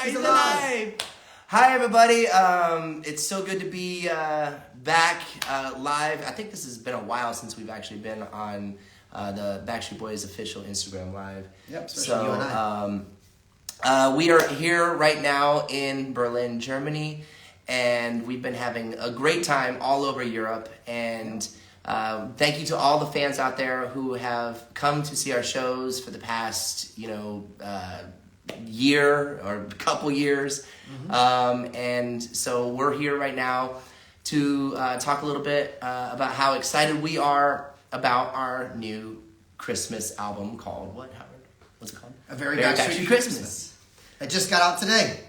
He's alive. Hi, everybody. It's so good to be back live. I think this has been a while since we've actually been on the Backstreet Boys official Instagram Live. Yep, especially you and I. We are here right now in Berlin, Germany, and we've been having a great time all over Europe. And thank you to all the fans out there who have come to see our shows for the past, year or couple years. And so we're here right now to talk a little bit about how excited we are about our new Christmas album called what, Howard? What's it called? A Very Backstreet Christmas. It just got out today,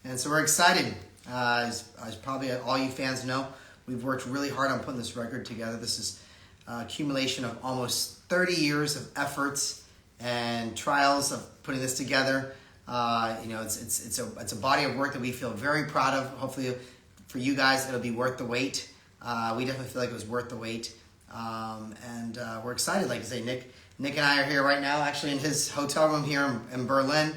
and so we're excited. As probably all you fans know, we've worked really hard on putting this record together. This is an accumulation of almost 30 years of efforts and trials of putting this together. It's a body of work that we feel very proud of. Hopefully, for you guys, it'll be worth the wait. We definitely feel like it was worth the wait, and we're excited. Like I say, Nick and I are here right now, actually in his hotel room here in Berlin,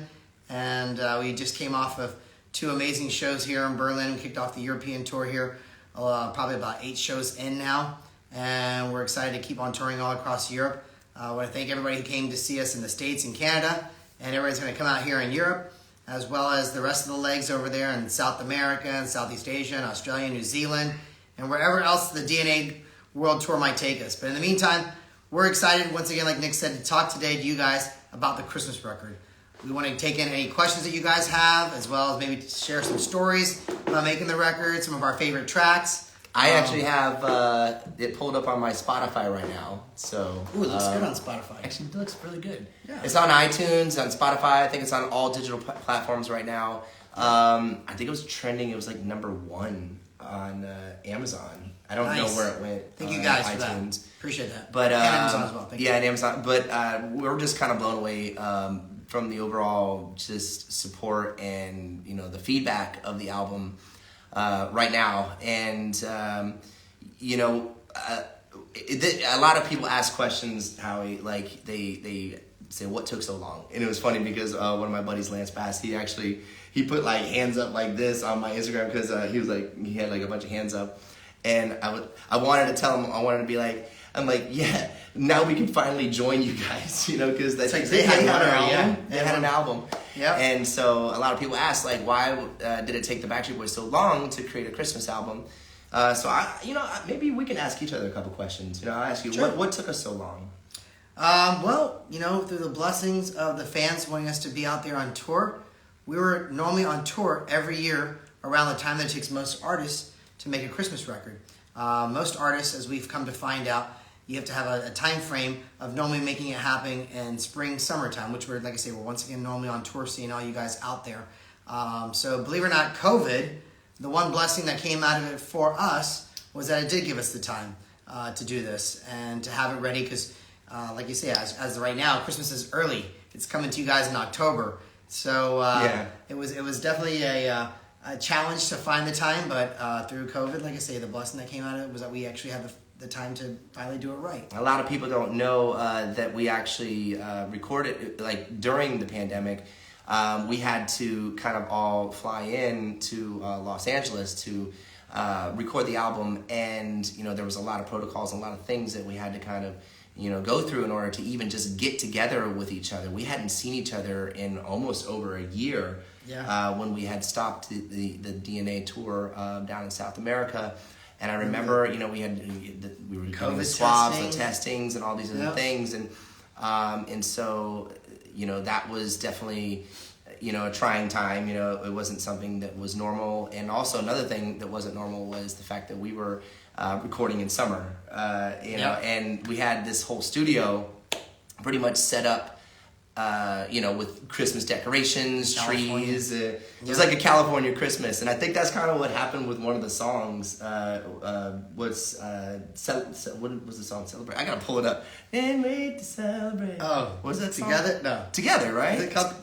and we just came off of 2 amazing shows here in Berlin. We kicked off the European tour here, probably about 8 shows in now, and we're excited to keep on touring all across Europe. I want to thank everybody who came to see us in the States and Canada. And everybody's going to come out here in Europe, as well as the rest of the legs over there in South America and Southeast Asia and Australia, New Zealand, and wherever else the DNA World Tour might take us. But in the meantime, we're excited, once again, like Nick said, to talk today to you guys about the Christmas record. We want to take in any questions that you guys have, as well as maybe share some stories about making the record, some of our favorite tracks. I actually have it pulled up on my Spotify right now. So ooh, it looks good on Spotify. Actually, it looks really good. Yeah. It's on iTunes, on Spotify. I think it's on all digital platforms right now. I think it was trending. It was like number 1 on Amazon. I don't know where it went. Thank you guys for iTunes. that. Appreciate that. But and Amazon as well. Thank you. And Amazon. But we're just kind of blown away from the overall just support and the feedback of the album. Right now, and a lot of people ask questions, Howie, like they say, what took so long? And it was funny because one of my buddies, Lance Bass, he put like hands up like this on my Instagram because he had like a bunch of hands up, and I wanted to tell him, I wanted to be like, I'm like, yeah, now we can finally join you guys, because they had an album. Yeah. And so a lot of people ask, like, why did it take the Backstreet Boys so long to create a Christmas album? So maybe we can ask each other a couple questions. I'll ask you, sure. What took us so long? Through the blessings of the fans wanting us to be out there on tour, we were normally on tour every year around the time that it takes most artists to make a Christmas record. Most artists, as we've come to find out, you have to have a time frame of normally making it happen in spring, summertime, which we're once again normally on tour seeing all you guys out there. So believe it or not, COVID, the one blessing that came out of it for us was that it did give us the time to do this and to have it ready because, like you say, as right now, Christmas is early. It's coming to you guys in October. So it was definitely a challenge to find the time, but through COVID, like I say, the blessing that came out of it was that we actually had the time to finally do it right. A lot of people don't know that we actually recorded, like during the pandemic, we had to kind of all fly in to Los Angeles to record the album, and there was a lot of protocols and a lot of things that we had to kind of go through in order to even just get together with each other. We hadn't seen each other in almost over a year. When we had stopped the DNA tour down in South America. And I remember, we were doing the swabs, the testings, and all these other things, and so that was definitely a trying time. It wasn't something that was normal, and also another thing that wasn't normal was the fact that we were recording in summer, and we had this whole studio pretty much set up. With Christmas decorations, trees. It was like a California Christmas. And I think that's kind of what happened with one of the songs. What was the song? Celebrate. I got to pull it up. And wait to celebrate. Oh. What was that song? Together? No. Together, right? Is it called,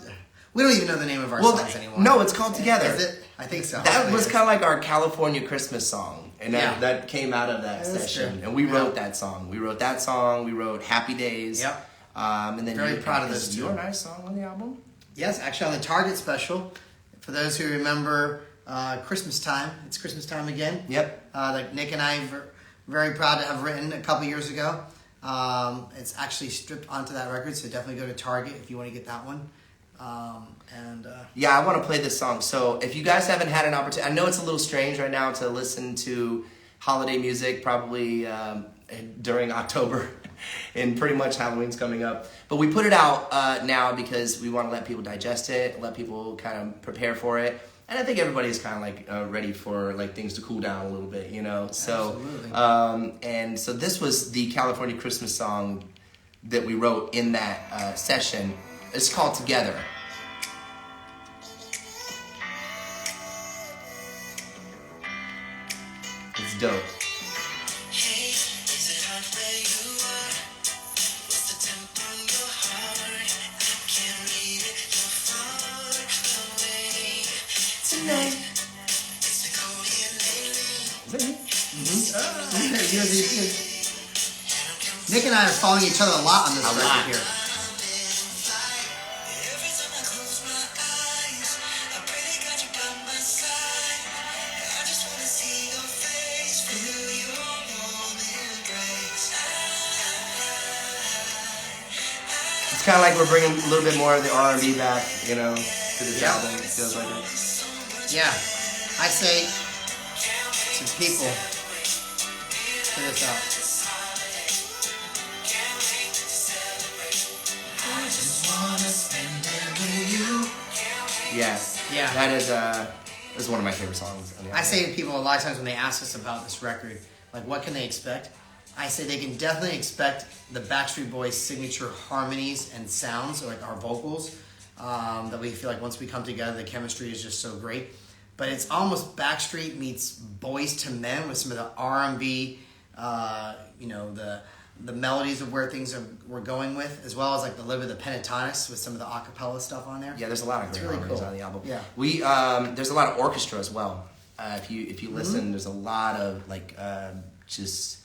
we don't even know the name of our songs anymore. No, it's called Together. Is it? I think so. That was kind of like our California Christmas song. And that came out of that session. And we wrote that song. We wrote Happy Days. Yep. And then very proud of this too. Your nice song on the album? Yes, actually on the Target special, For those who remember Christmas time, it's Christmas time again. Yep. Like Nick and I are very proud to have written a couple years ago. It's actually stripped onto that record, so definitely go to Target if you want to get that one. Yeah, I want to play this song. So if you guys haven't had an opportunity, I know it's a little strange right now to listen to holiday music, probably during October, and pretty much Halloween's coming up. But we put it out now because we want to let people digest it, let people kind of prepare for it. And I think everybody's kind of like ready for like things to cool down a little bit, you know. So, and so this was the California Christmas song that we wrote in that session. It's called Together. It's dope. Nick and I are following each other a lot on this record here. It's kind of like we're bringing a little bit more of the R&B back, you know, to this album. It feels like it. Yeah, I say to people, check this out. Yeah. That is one of my favorite songs on the album. I say to people a lot of times when they ask us about this record, like what can they expect? I say they can definitely expect the Backstreet Boys' signature harmonies and sounds, or like our vocals, that we feel like once we come together, the chemistry is just so great. But it's almost Backstreet meets Boys to Men with some of the R&B, you know, the melodies of where things we're going with, as well as like the Live of the Pentatonics with some of the acapella stuff on there. Yeah, there's a lot of great harmonies on the album. Yeah, we there's a lot of orchestra as well. If you listen, there's a lot of like just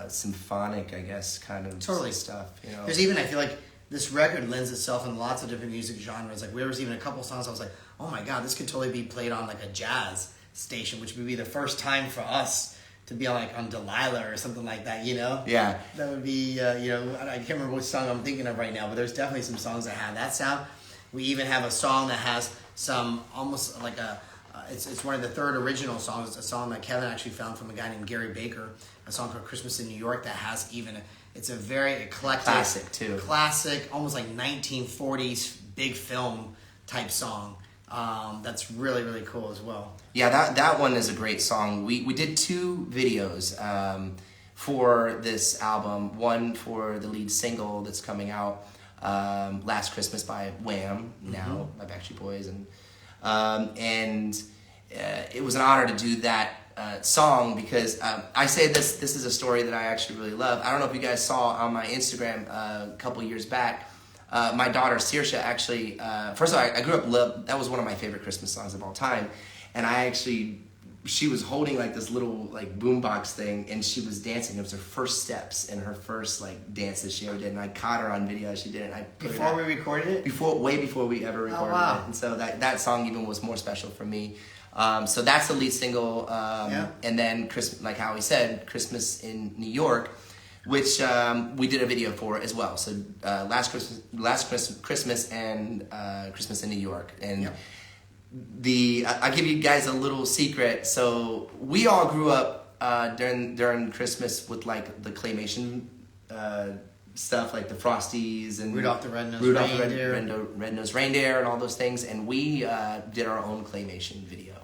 symphonic, I guess, kind of stuff. You know, there's even, I feel like this record lends itself in lots of different music genres. Like there was even a couple songs I was like, oh my god, this could totally be played on like a jazz station, which would be the first time for us to be on like on Delilah or something like that, you know? Yeah. That would be, you know, I can't remember which song I'm thinking of right now, but there's definitely some songs that have that sound. We even have a song that has some almost like it's one of the third original songs. It's a song that Kevin actually found from a guy named Gary Baker, a song called Christmas in New York that has even, it's a very eclectic. Classic, too. Classic, almost like 1940s big film type song. That's really, really cool as well. Yeah, that one is a great song. We did 2 videos for this album. One for the lead single that's coming out, Last Christmas by Wham, now by Backstreet Boys, and it was an honor to do that song because I say this is a story that I actually really love. I don't know if you guys saw on my Instagram a couple years back. My daughter Saoirse actually, first of all, I grew up that was one of my favorite Christmas songs of all time, and she was holding like this little like boombox thing, and she was dancing. It was her first steps and her first like dance that she ever did, and I caught her on video as she did it. And I before we recorded it, way before we ever recorded it, and so that song even was more special for me. So that's the lead single, and then like Howie said, Christmas in New York, which we did a video for as well. So last Christmas and Christmas in New York, and I'll give you guys a little secret. So we all grew up during Christmas with like the claymation stuff, like the Frosties and Rudolph the Red-Nosed Red-Nosed Reindeer and all those things, and we did our own claymation video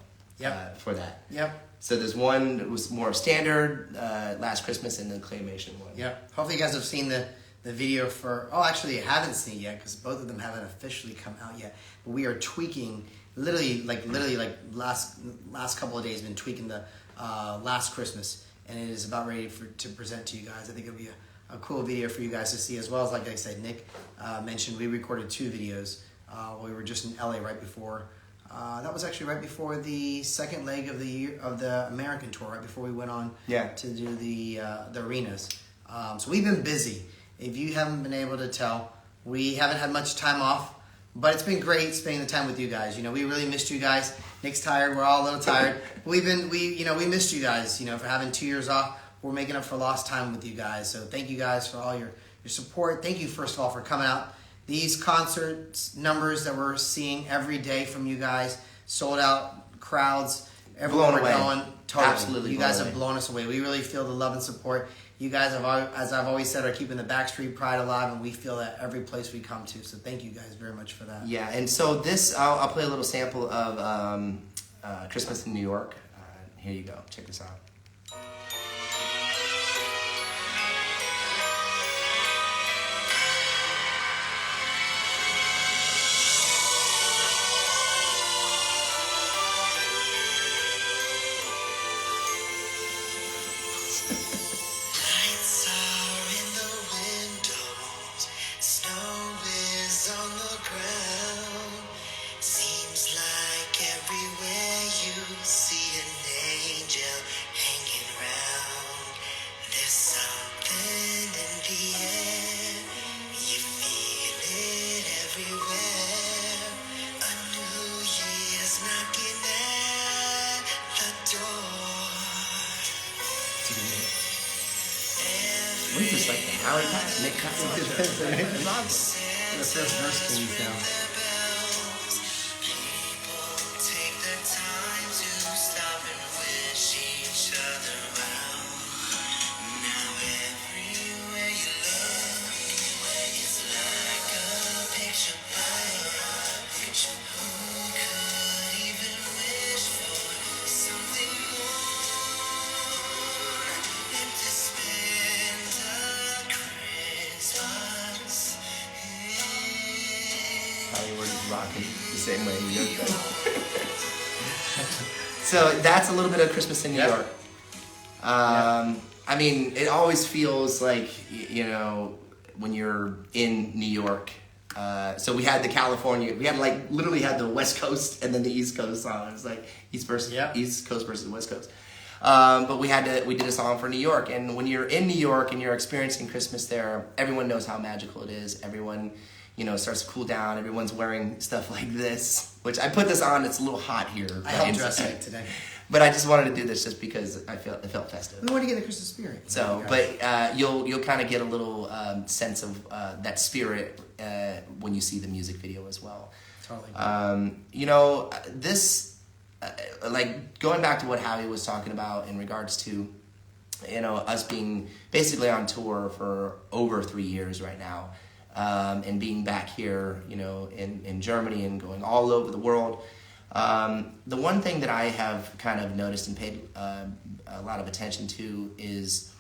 for that. Yep. So there's one that was more standard, Last Christmas, and the claymation one. Yep. Hopefully you guys have seen the video for... Oh, actually, you haven't seen it yet because both of them haven't officially come out yet. But we are tweaking, literally last couple of days, been tweaking the Last Christmas, and it is about ready to present to you guys. I think it'll be a cool video for you guys to see, as well as, like I said, Nick mentioned, we recorded 2 videos. We were just in LA right before... that was actually right before the second leg of the American tour, right before we went on to do the arenas. So we've been busy. If you haven't been able to tell, we haven't had much time off But it's been great spending the time with you guys. We really missed you guys. Nick's tired. We're all a little tired. We missed you guys. For having 2 years off. We're making up for lost time with you guys. So thank you guys for all your support. Thank you, first of all, for coming out. These concert numbers that we're seeing every day from you guys, sold out crowds, everywhere we're going. Totally. Absolutely. You guys have blown us away. We really feel the love and support. You guys, as I've always said, are keeping the Backstreet Pride alive, and we feel that every place we come to. So thank you guys very much for that. Yeah, and so this, I'll play a little sample of Christmas in New York. Here you go. Check this out. What is this, like the Howie Ig? Nick Cutler? It's awesome. The first verse came down. Rocking the same way New York does. So that's a little bit of Christmas in New York. I mean, it always feels like, when you're in New York. So we had the California, we had literally had the West Coast and then the East Coast song. It was like East Coast versus West Coast. But we did a song for New York. And when you're in New York and you're experiencing Christmas there, everyone knows how magical it is. Everyone, starts to cool down. Everyone's wearing stuff like this, which I put this on. It's a little hot here. I helped dress it today. But I just wanted to do this just because it felt festive. We want to get the Christmas spirit. So, but you'll kind of get a little sense of that spirit when you see the music video as well. Totally. This, going back to what Howie was talking about in regards to, us being basically on tour for over 3 years right now. And being back here, in Germany and going all over the world. The one thing that I have kind of noticed and paid a lot of attention to is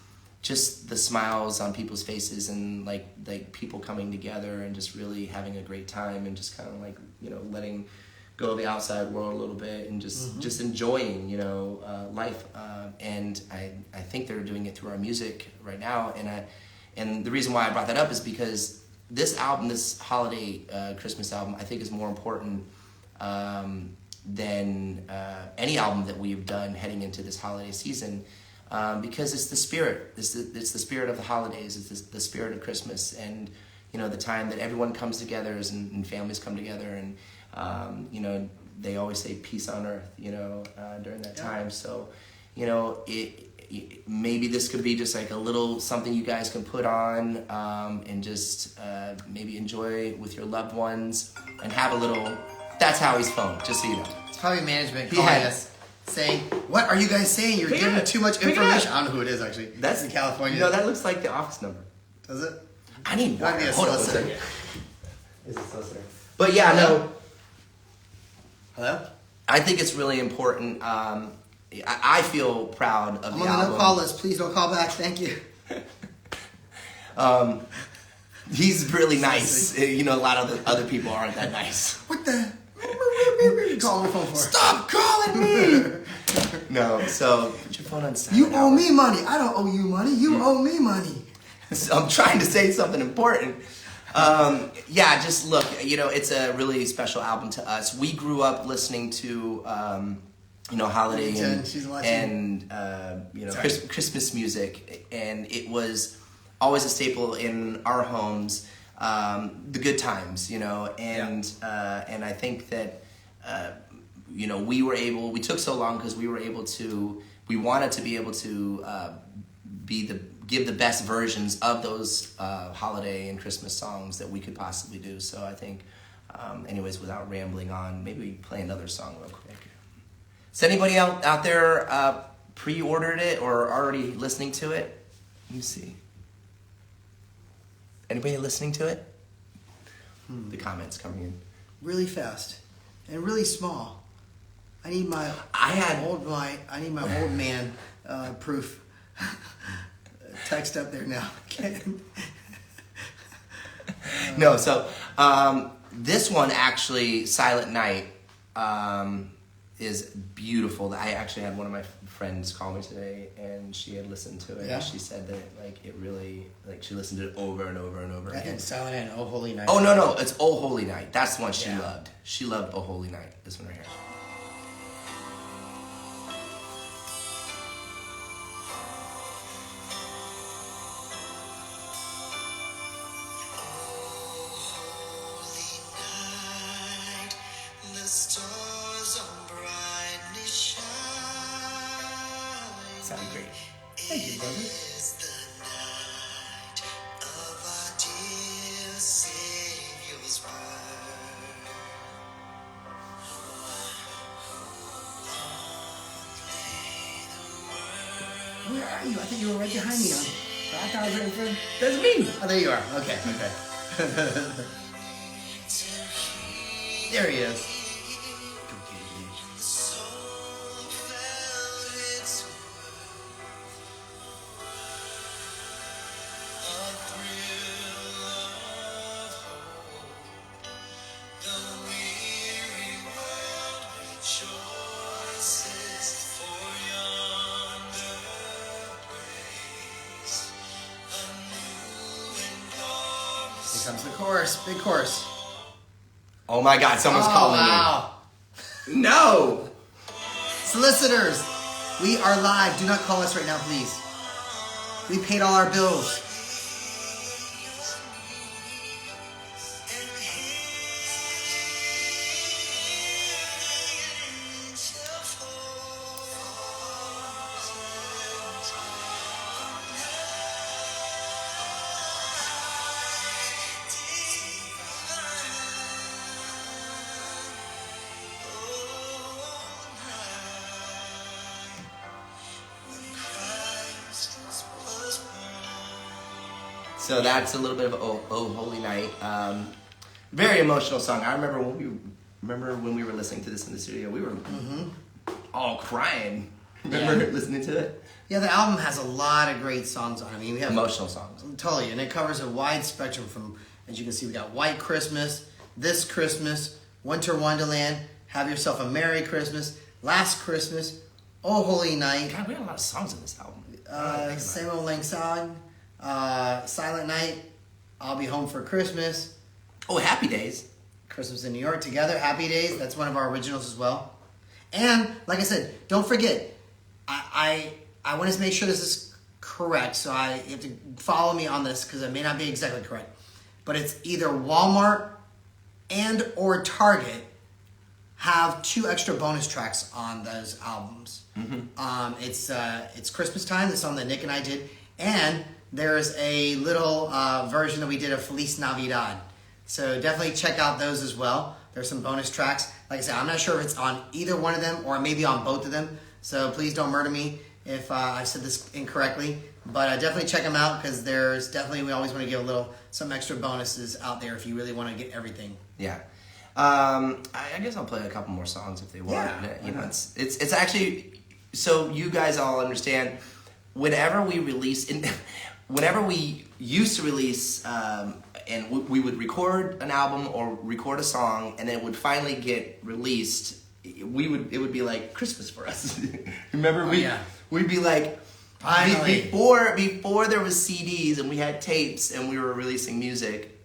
just the smiles on people's faces and like people coming together and just really having a great time and just kind of letting go of the outside world a little bit and just enjoying life. And I think they're doing it through our music right now. And the reason why I brought that up is because this album, this holiday Christmas album, I think is more important than any album that we've done heading into this holiday season, because it's the spirit. It's the spirit of the holidays. It's the spirit of Christmas, and the time that everyone comes together and families come together, and they always say peace on earth. During that time. So, maybe this could be just like a little something you guys can put on and just maybe enjoy with your loved ones and have a little. That's Howie's phone, just so you know. It's probably management calling us saying, "What are you guys saying? You're giving too much information." I don't know who it is actually. That's in California. No, that looks like the office number. Does it? I need water. Hold on a second. Is it so sorry? But yeah, no. Hello? I think it's really important. I feel proud of I'm the on album. the no-call list. Please don't call back. Thank you. He's really nice. A lot of the other people aren't that nice. What the? Call my phone for. Stop calling me! No, so put your phone on silent. You owe me money. I don't owe you money. You owe me money. So I'm trying to say something important. Just look, it's a really special album to us. We grew up listening to, holiday and Christmas music, and it was always a staple in our homes. the good times, and I think that we took so long because we wanted to be able to give the best versions of those holiday and Christmas songs that we could possibly do. So I think, anyways, without rambling on, maybe we play another song real quick. Has anybody out there pre-ordered it or already listening to it? Let me see. Anybody listening to it? The comments coming in. Really fast and really small. I need my old man proof. Text up there now. No, so this one actually, Silent Night, is beautiful. I actually had one of my friends call me today, and she had listened to it. Yeah. And she said that it really she listened to it over and over and over I again. think Silent Night and Oh Holy Night. Oh no, it's Oh Holy Night. That's the one she Yeah. loved. She loved Oh Holy Night. This one right here. Sound great. Thank you, brother. Where are you? I thought you were right behind me. I thought I was right in front. That's me. Oh, there you are. Okay. There he is. Here comes the chorus. Big chorus. Oh my God! Someone's calling me. No. Solicitors, we are live. Do not call us right now, please. We paid all our bills. So that's a little bit of Oh Holy Night. Very emotional song. I remember when we were listening to this in the studio, we were all crying. Remember listening to it? Yeah, the album has a lot of great songs on it. I mean, we have Emotional songs. Totally, and it covers a wide spectrum from, as you can see, we got White Christmas, This Christmas, Winter Wonderland, Have Yourself a Merry Christmas, Last Christmas, Oh Holy Night. God, we have a lot of songs in this album. Same Old Lang Syne, Silent Night, I'll Be Home for Christmas, Oh, Happy Days. Christmas in New York Together, Happy Days. That's one of our originals as well. And like I said, don't forget, I want to make sure this is correct, so you have to follow me on this because it may not be exactly correct. But it's either Walmart and or Target have 2 extra bonus tracks on those albums. It's Christmas Time, the song that Nick and I did, and there's a little version that we did of Feliz Navidad. So definitely check out those as well. There's some bonus tracks. Like I said, I'm not sure if it's on either one of them or maybe on both of them. So please don't murder me if I said this incorrectly. But definitely check them out because we always want to give some extra bonuses out there if you really want to get everything. Yeah. I guess I'll play a couple more songs if they want. Yeah. It's actually, so you guys all understand, whenever we used to release, and we would record an album or record a song, and then it would finally get released, it would be like Christmas for us. Remember, we'd be like, finally. Before there was CDs and we had tapes and we were releasing music,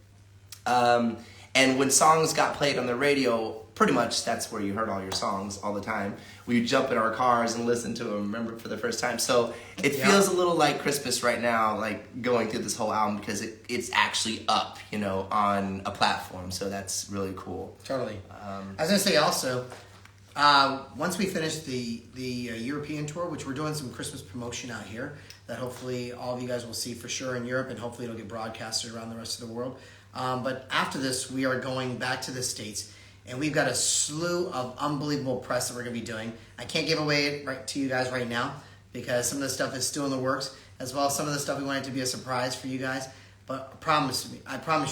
And when songs got played on the radio, pretty much that's where you heard all your songs all the time. We would jump in our cars and listen to them, remember, for the first time. So it feels a little like Christmas right now, like going through this whole album, because it's actually up, you know, on a platform. So that's really cool. Totally. I was going to say also, once we finish the European tour, which we're doing some Christmas promotion out here, that hopefully all of you guys will see for sure in Europe, and hopefully it'll get broadcasted around the rest of the world. But after this, we are going back to the States, and we've got a slew of unbelievable press that we're going to be doing. I can't give away it right to you guys right now because some of the stuff is still in the works, as well as some of the stuff we want it to be a surprise for you guys. But I promise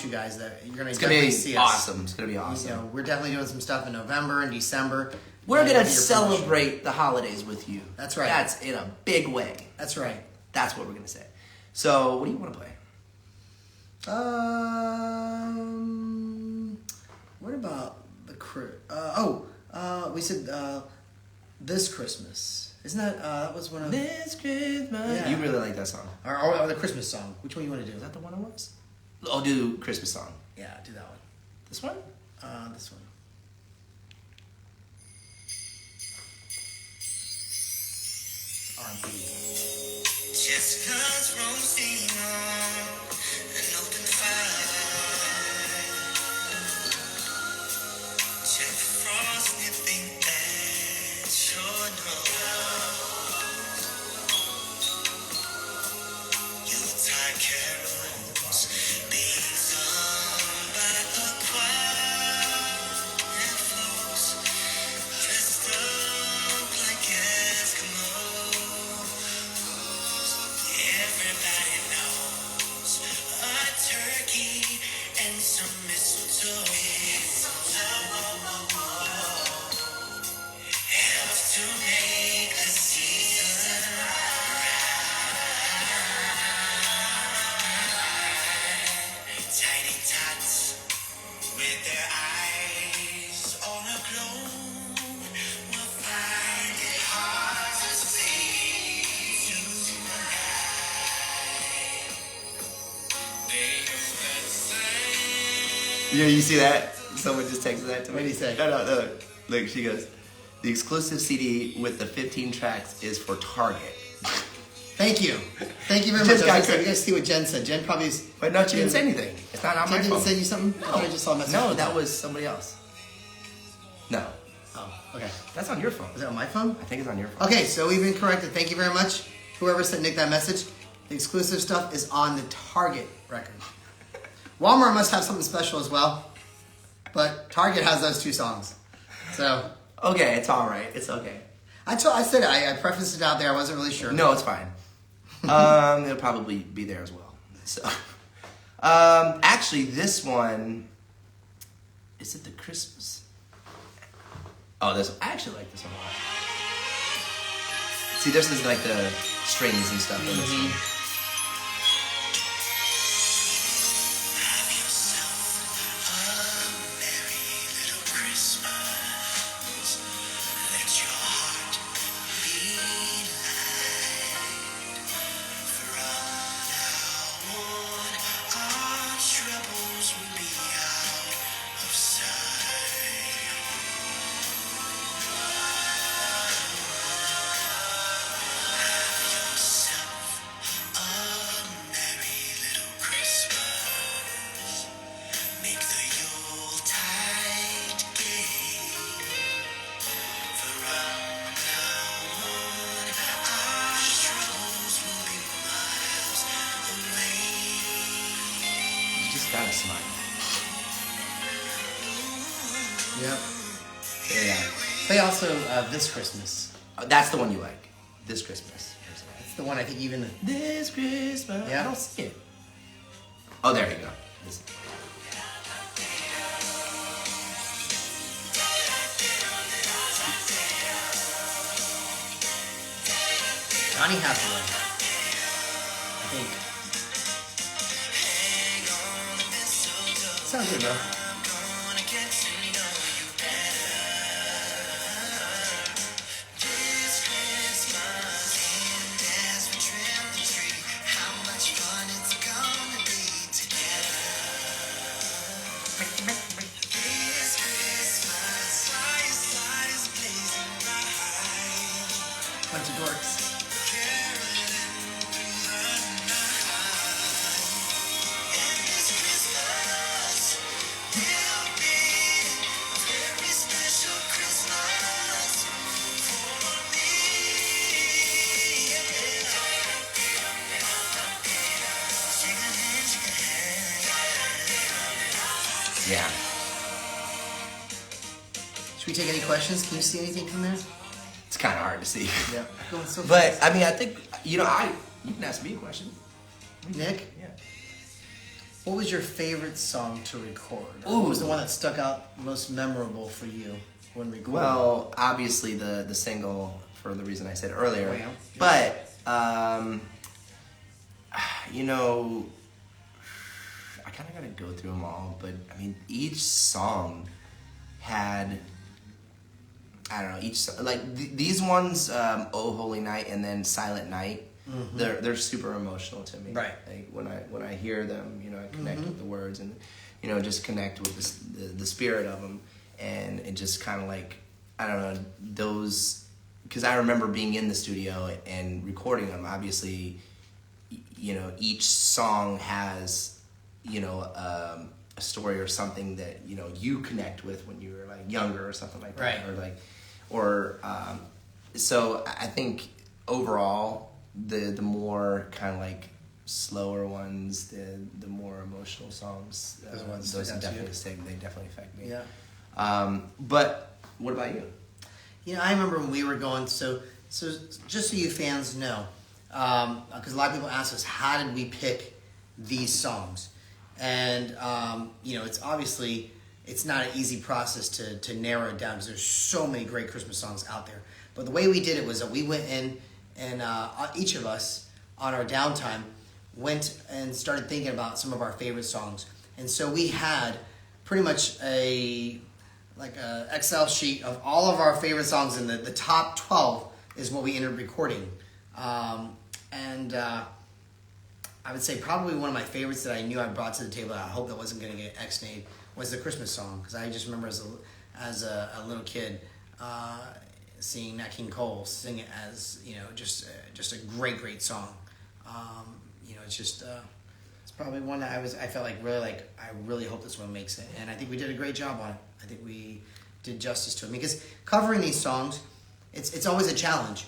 you guys that you're going to definitely see us. Awesome. It's going to be awesome. You know, we're definitely doing some stuff in November and December. We're going to celebrate the holidays with you. That's right. That's in a big way. That's right. That's what we're going to say. So, what do you want to play? What about the we said This Christmas. Isn't that was one of This Christmas? Yeah. You really like that song. Or the Christmas song. Which one you want to do? Is that the one it was? I'll do Christmas song. Yeah, do that one. This one? This one. R&B. Chestnuts roasting on an open fire. Jack Frost nipping at your nose. Yuletide carols being sung by a choir and folks dressed up like Eskimos. Everybody knows a turkey and some mistletoe helps to make the season right. Tiny tots with their eyes on aglow will find it hard to sleep tonight. Yeah, you see that? Someone just texted that to me. What did he say? No. Look, she goes, the exclusive CD with the 15 tracks is for Target. Thank you. Thank you very much. Just got You guys see what Jen said. Jen probably is... But no, she didn't say anything. It's not on my Jen phone. didn't send you something? I thought I just saw a message. No, that was somebody else. No, Oh, okay. that's on your phone. Is it on my phone? I think it's on your phone. Okay, so we've been corrected. Thank you very much. Whoever sent Nick that message. The exclusive stuff is on the Target record. Walmart must have something special as well, but Target has those two songs. So Okay, it's all right. It's okay. I said I prefaced it out there. I wasn't really sure. No, it's fine. It'll probably be there as well. So, actually, this one is it the Christmas? Oh, this I actually like this one a lot. See, this is like the strings and stuff in this one. Have yourself a merry little Christmas. Let your heart be light. From now on, our troubles will be out of sight. Have yourself a merry little Christmas. Make the Yuletide gay. From now on, our troubles will be miles away. You just gotta smile. Yep. Yeah, Play also This Christmas. that's the one you like. This Christmas. It's the one I think even... This Christmas. Yeah. I don't see it. Oh, there you go. This- Johnny Hathaway. I think. Sounds good, bro. Gonna get to know you better. This Christmas, and as we trim the tree, how much fun it's gonna be together. works. Yeah. Should we take any questions? Can you see anything from there? It's kind of hard to see. Yeah. Going so But, fast. I mean, I think, you can ask me a question. Nick, Yeah. what was your favorite song to record? Or Ooh. what was the one that stuck out most memorable for you when recording? Well, obviously the single, for the reason I said earlier. Wham. But, you know, I kind of got to go through them all. But, I mean, each song had, I don't know, these ones, Oh Holy Night and then Silent Night, they're super emotional to me. Right. Like when I hear them, you know, I connect with the words and, you know, just connect with the spirit of them. And it just kind of like, I don't know, those, because I remember being in the studio and recording them. Obviously, you know, each song has, you know, a story or something that, you know, you connect with when you were like younger or something like that. Right. So I think overall, the more kind of like slower ones, the more emotional songs, Those ones those stick out to you? definitely stick. They definitely affect me. Yeah. But what about you? You know, I remember when we were going, so just so you fans know, because a lot of people ask us, how did we pick these songs? And, you know, it's obviously, it's not an easy process to narrow it down because there's so many great Christmas songs out there. But the way we did it was that we went in and each of us on our downtime went and started thinking about some of our favorite songs. And so we had pretty much a Excel sheet of all of our favorite songs, and the top 12 is what we ended up recording. I would say probably one of my favorites that I knew I brought to the table, I hope that wasn't going to get X-nayed, was the Christmas song. Because I just remember as a little kid seeing Nat King Cole sing it as, you know, just a great song. You know, it's just it's probably one that I felt like I really hope this one makes it, and I think we did a great job on it. I think we did justice to it because covering these songs, it's always a challenge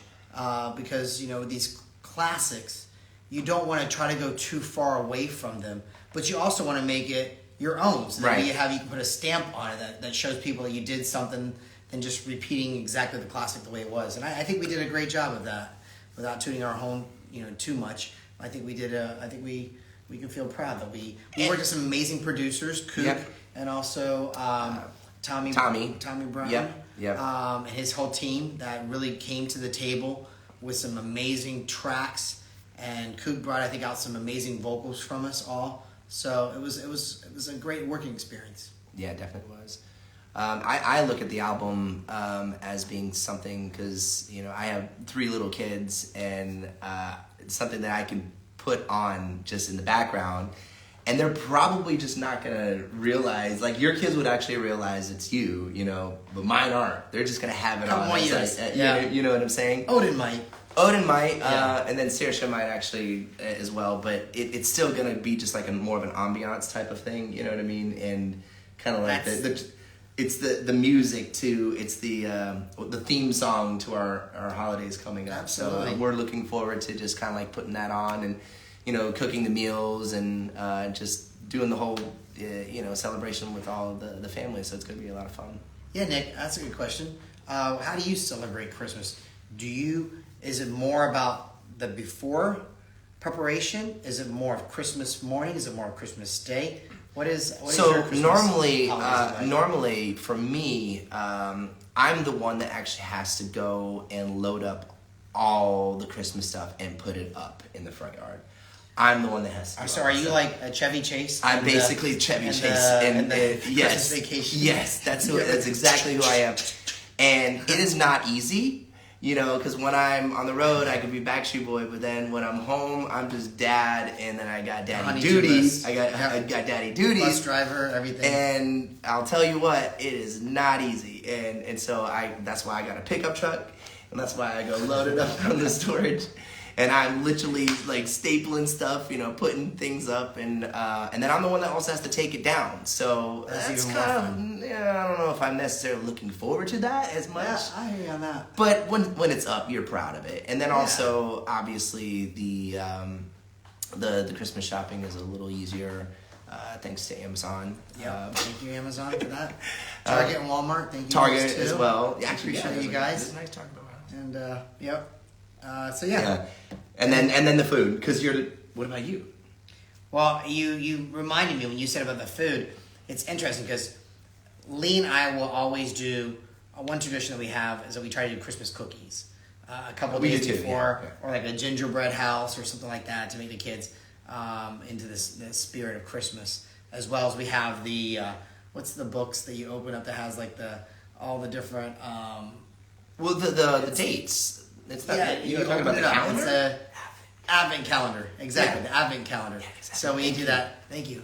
because, you know, these classics, you don't want to try to go too far away from them, but you also want to make it your own, so that Right. you can put a stamp on it that shows people that you did something than just repeating exactly the classic the way it was. And I think we did a great job of that without tooting our horn, you know, too much. I think we did. I think we can feel proud that we worked with some amazing producers, Coop, Yep. and also Tommy Brown, Yep. and his whole team that really came to the table with some amazing tracks. And Coop brought, I think, out some amazing vocals from us all. So it was a great working experience. Yeah, it definitely was. I look at the album as being something, because, you know, I have 3 little kids, and it's something that I can put on just in the background, and they're probably just not gonna realize, like, your kids would actually realize it's you, you know, but mine aren't. They're just gonna have it Couple on. more It's years. like, Yeah. you know what I'm saying? Odin might. Odin might, Yeah. and then Saoirse might actually as well, but it's still gonna be just like more of an ambiance type of thing, you know what I mean? And kind of like it's the music too. It's the theme song to our holidays coming up. Absolutely. So we're looking forward to just kind of like putting that on and, you know, cooking the meals and just doing the whole you know, celebration with all the family. So it's gonna be a lot of fun. Yeah, Nick, that's a good question. How do you celebrate Christmas? Is it more about the before preparation? Is it more of Christmas morning? Is it more of Christmas Day? What is your Christmas normally, holidays like? normally for me, I'm the one that actually has to go and load up all the Christmas stuff and put it up in the front yard. I'm the one that has to. So are you like a Chevy Chase? I'm basically Chevy Chase, and yes, yes, vacation. yes, that's exactly who I am, and it is not easy. You know, because when I'm on the road, I could be Backstreet Boy, but then when I'm home, I'm just dad, and then I got daddy duties. I got daddy duties. Bus driver, everything. And I'll tell you what, it is not easy, and so that's why I got a pickup truck, and that's why I go load it up from the storage. And I'm literally like stapling stuff, putting things up, and then I'm the one that also has to take it down. So that's even kind more of fun. I don't know if I'm necessarily looking forward to that as much. Yeah, I hear you on that. But when it's up, you're proud of it. And then also, obviously, the Christmas shopping is a little easier thanks to Amazon. Yeah, thank you Amazon for that. Target and Walmart, thank you. Target guys, too. as well. I appreciate you guys. It's nice talking about it. And yep. So Yeah. And then the food, because what about you? Well, you reminded me when you said about the food. It's interesting because Lee and I will always do one tradition that we have is that we try to do Christmas cookies a couple of We days do too, before, yeah. or like a gingerbread house or something like that to make the kids into this spirit of Christmas. As well as we have the what's the books that you open up that has like all the different Well, the dates. It's not, you're talking about the calendar? It's a Advent calendar, exactly. The Advent calendar. Yeah, exactly. So we do that. Thank you.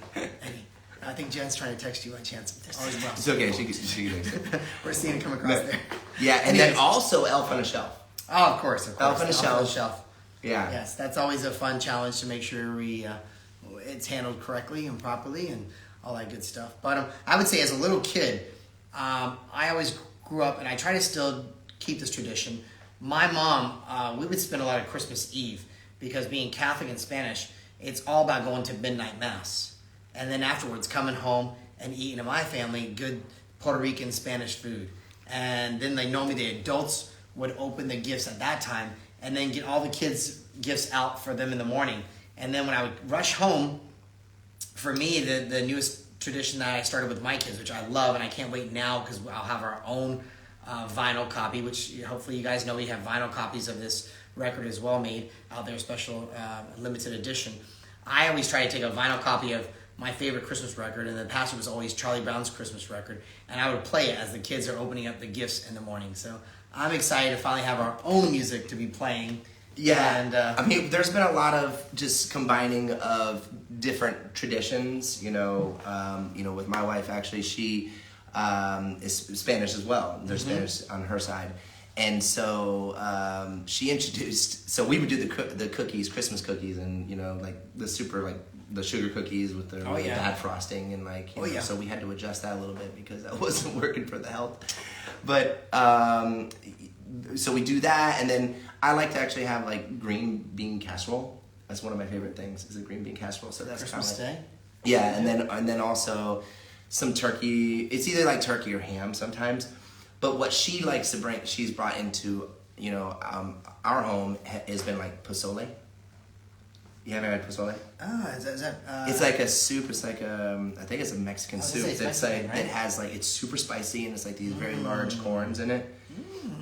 I think Jen's trying to text you by chance. Always well. It's okay. She can make it. We're seeing it come across there. Yeah, and Anyways. then also Elf on a Shelf. Oh, of course. Elf on a The Shelf. Shelf. Yeah. Yes, that's always a fun challenge to make sure it's handled correctly and properly and all that good stuff. But I would say as a little kid, I always grew up, and I try to still keep this tradition. My mom, we would spend a lot of Christmas Eve because being Catholic and Spanish, it's all about going to midnight mass. And then afterwards coming home and eating in my family good Puerto Rican Spanish food. And then normally the adults would open the gifts at that time and then get all the kids' gifts out for them in the morning. And then when I would rush home, for me, the newest tradition that I started with my kids, which I love and I can't wait now because I'll have our own vinyl copy, which hopefully you guys know we have vinyl copies of this record as well made out there, special limited edition. I always try to take a vinyl copy of my favorite Christmas record, and the past was always Charlie Brown's Christmas record, and I would play it as the kids are opening up the gifts in the morning. So I'm excited to finally have our own music to be playing. Yeah, And I mean, there's been a lot of just combining of different traditions. With my wife, actually, she is Spanish as well. There's Spanish on her side, and so she introduced. So we would do the cookies, Christmas cookies, and like the super the sugar cookies with the really bad frosting, and so we had to adjust that a little bit because that wasn't working for the health. But so we do that, and then I like to actually have green bean casserole. That's one of my favorite things is a green bean casserole. So that's Christmas Day. Yeah, and then also some turkey. It's either turkey or ham sometimes. But what she likes to bring, she's brought into our home has been pozole. You haven't had pozole? Oh, is that It's like a soup. It's like I think it's a Mexican soup. It's It's Mexican, right? it has it's super spicy and it's these very large corns in it,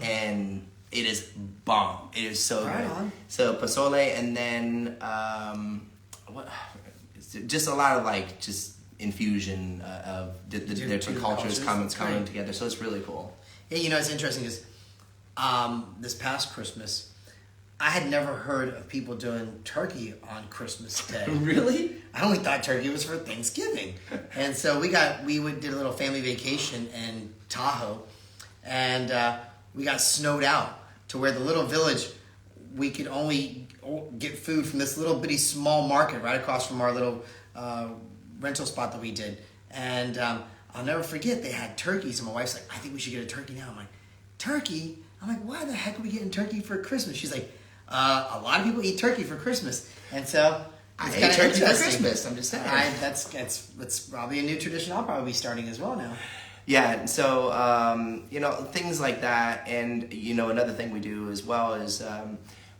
and it is bomb. It is so Right good. on. So pozole, and then what? Just a lot of just infusion of the different two cultures cultures. coming Right. together. So it's really cool. Yeah, it's interesting is this past Christmas, I had never heard of people doing turkey on Christmas Day. Really? I only thought turkey was for Thanksgiving. And so did a little family vacation in Tahoe, and we got snowed out to where the little village, we could only get food from this little bitty small market right across from our little rental spot that we did. And I'll never forget, they had turkeys, and my wife's like, I think we should get a turkey now. I'm like, turkey? I'm like, why the heck are we getting turkey for Christmas? She's like, a lot of people eat turkey for Christmas. And so I it's ate kind of turkey for interesting. Christmas. I'm just saying. That's probably a new tradition I'll probably be starting as well now. Yeah, so things like that, and another thing we do as well is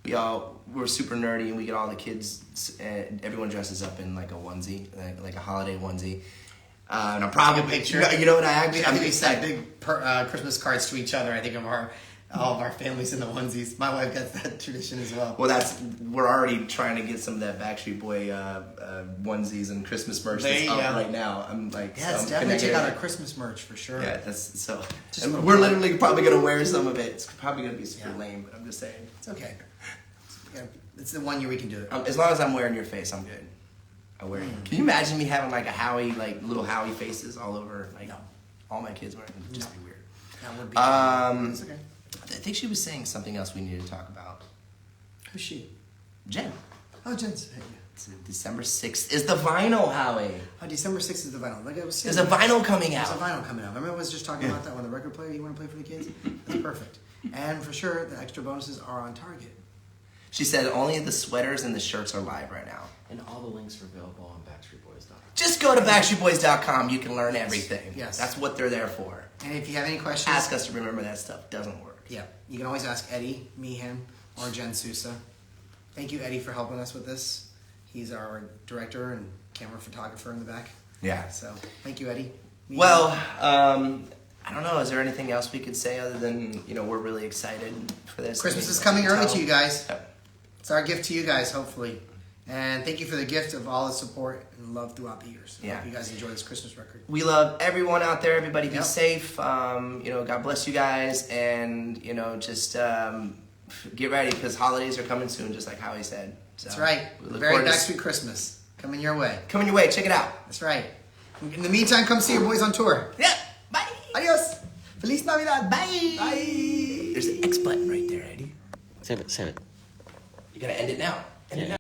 we're super nerdy, and we get all the kids. Everyone dresses up in a onesie, like a holiday onesie. And I'm probably picture. You know what I I think we sent big Christmas cards to each other. I think of all of our families in the onesies. My wife got that tradition as well. Well, we're already trying to get some of that Backstreet Boy onesies and Christmas merch There that's you out go. right now. I'm Yeah, so it's I'm definitely connected. check out our Christmas merch for sure. Yeah, that's so. Just And a we're little literally probably gonna wear some of it. It's probably gonna be super Yeah. lame, but I'm just saying. It's okay. Yeah, it's the one year we can do it. As long as I'm wearing your face, I'm good. I wear it. Can you imagine me having a Howie, little Howie faces all over, No. all my kids wearing it? It'd just be weird. That would be. It's okay. I think she was saying something else we needed to talk about. Who's she? Jen. Oh, Jen's. It's December 6th is the vinyl, Howie. Oh, December 6th is the vinyl. Like I was saying, There's a vinyl coming there's out. a vinyl coming out. Remember I was just talking about that one, the record player you want to play for the kids? That's perfect. And for sure, the extra bonuses are on Target. She said only the sweaters and the shirts are live right now. And all the links are available on BackstreetBoys.com. Just go to BackstreetBoys.com. You can learn everything. Yes. That's what they're there for. And if you have any questions, Ask us to remember that stuff. Doesn't work. Yeah, you can always ask Eddie Meehan or Jen Sousa. Thank you, Eddie, for helping us with this. He's our director and camera photographer in the back. Yeah. So thank you, Eddie. Meehan. Well, I don't know. Is there anything else we could say other than, we're really excited for this? Christmas is coming early to you guys. Yep. It's our gift to you guys, hopefully. And thank you for the gift of all the support and love throughout the years. Yeah. Hope you guys enjoy this Christmas record. We love everyone out there. Everybody be Yep. safe. God bless you guys. And, just get ready because holidays are coming soon, just like Howie said. So That's right. we look Very forward to Backstreet Christmas. Coming your way. coming your way. Check it out. That's right. In the meantime, come see your boys on tour. Yeah. Bye. Adios. Feliz Navidad. Bye. Bye. There's an X button right there, Eddie. Save it. You gotta end it now. End it now.